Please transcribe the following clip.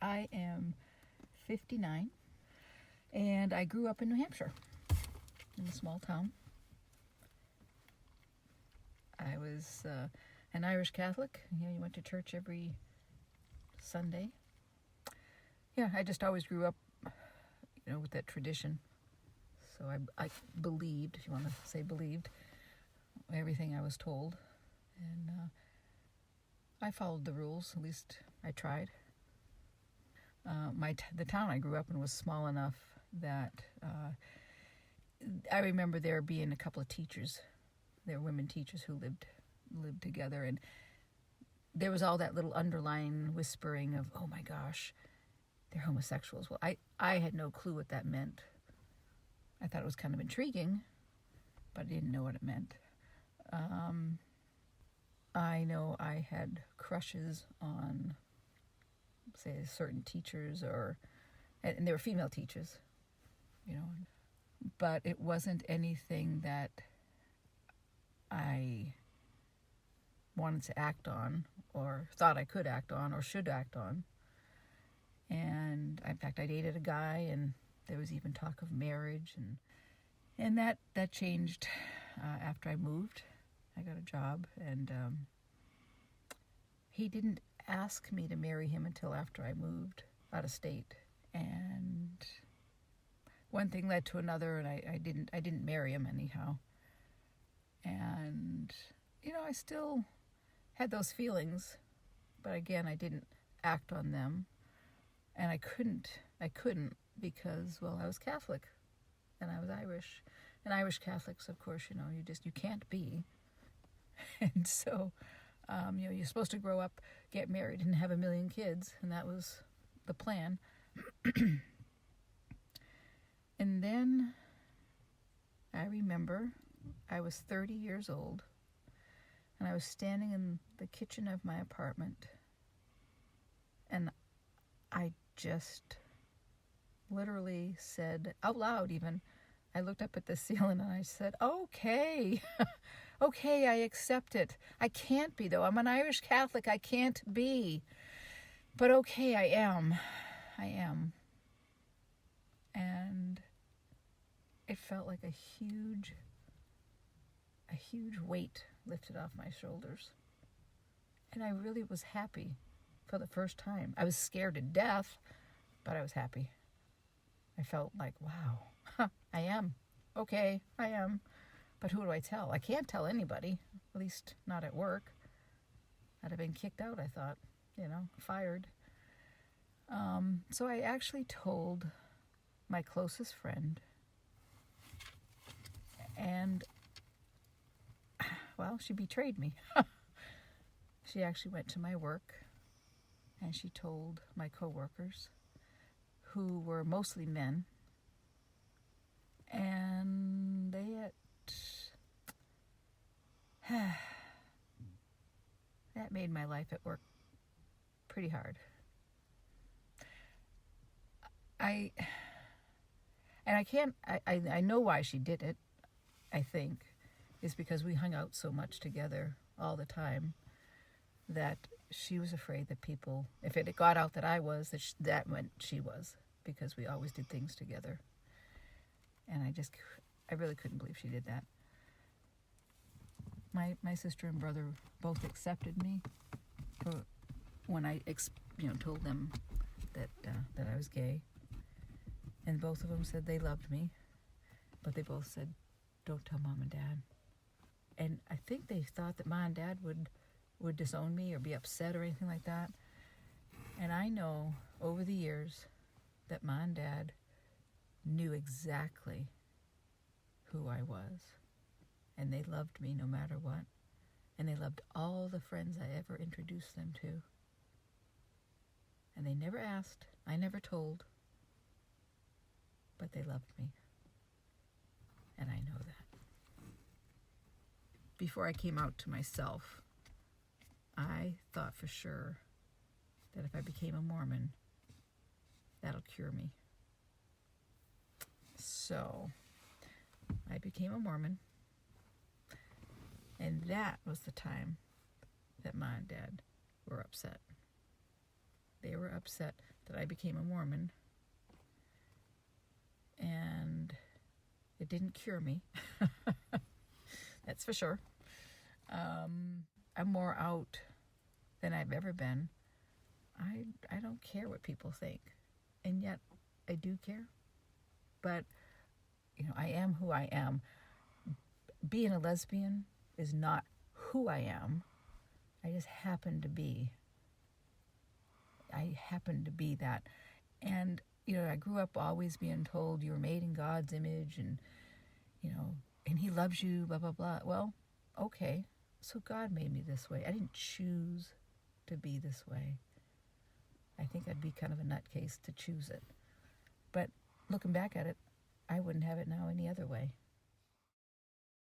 I am 59, and I grew up in New Hampshire, in a small town. I was an Irish Catholic. You went to church every Sunday. Yeah, I just always grew up, with that tradition. So I believed, if you want to say believed, everything I was told. And I followed the rules, at least I tried. The town I grew up in was small enough that I remember there being a couple of teachers. There were women teachers who lived together, and there was all that little underlying whispering of, oh my gosh, they're homosexuals. Well, I had no clue what that meant. I thought it was kind of intriguing, but I didn't know what it meant. I know I had crushes on, say, certain teachers, and they were female teachers, but it wasn't anything that I wanted to act on, or thought I could act on, or should act on. And in fact, I dated a guy, and there was even talk of marriage, and that changed after I moved. I got a job, and he didn't ask me to marry him until after I moved out of state. And one thing led to another, and I didn't marry him anyhow. And I still had those feelings, but again, I didn't act on them. And I couldn't because, well, I was Catholic and I was Irish. And Irish Catholics, of course, you can't be. And so, you're supposed to grow up, get married, and have 1 million kids. And that was the plan. And then I remember I was 30 years old, and I was standing in the kitchen of my apartment, and I just literally said, out loud even, I looked up at the ceiling and I said, okay, okay, I accept it. I can't be, though. I'm an Irish Catholic. I can't be. But okay, I am. And it felt like a huge weight lifted off my shoulders. And I really was happy for the first time. I was scared to death, but I was happy. I felt like, wow, I am. Okay, I am. But who do I tell? I can't tell anybody, at least not at work. I'd have been kicked out, I thought, fired. So I actually told my closest friend, and, well, she betrayed me. She actually went to my work, and she told my coworkers, who were mostly men, and that made my life at work pretty hard. I know why she did it, I think, is because we hung out so much together all the time that she was afraid that people, if it got out that I was, that meant she was, because we always did things together. And I really couldn't believe she did that. My sister and brother both accepted me when I told them that I was gay. And both of them said they loved me, but they both said, don't tell Mom and Dad. And I think they thought that Mom and Dad would disown me or be upset or anything like that. And I know over the years that Mom and Dad knew exactly who I was. And they loved me no matter what. And they loved all the friends I ever introduced them to. And they never asked, I never told, but they loved me. And I know that. Before I came out to myself, I thought for sure that if I became a Mormon, that'll cure me. So I became a Mormon, and that was the time that Mom and Dad were upset. They were upset that I became a Mormon, and it didn't cure me. That's for sure. I'm more out than I've ever been. I don't care what people think, and yet I do care. But I am who I am. Being a lesbian is not who I am. I just happen to be. I happen to be that. And I grew up always being told you were made in God's image, and and He loves you, blah blah blah. Well, okay, so God made me this way. I didn't choose to be this way. I think I'd be kind of a nutcase to choose it. But looking back at it, I wouldn't have it now any other way.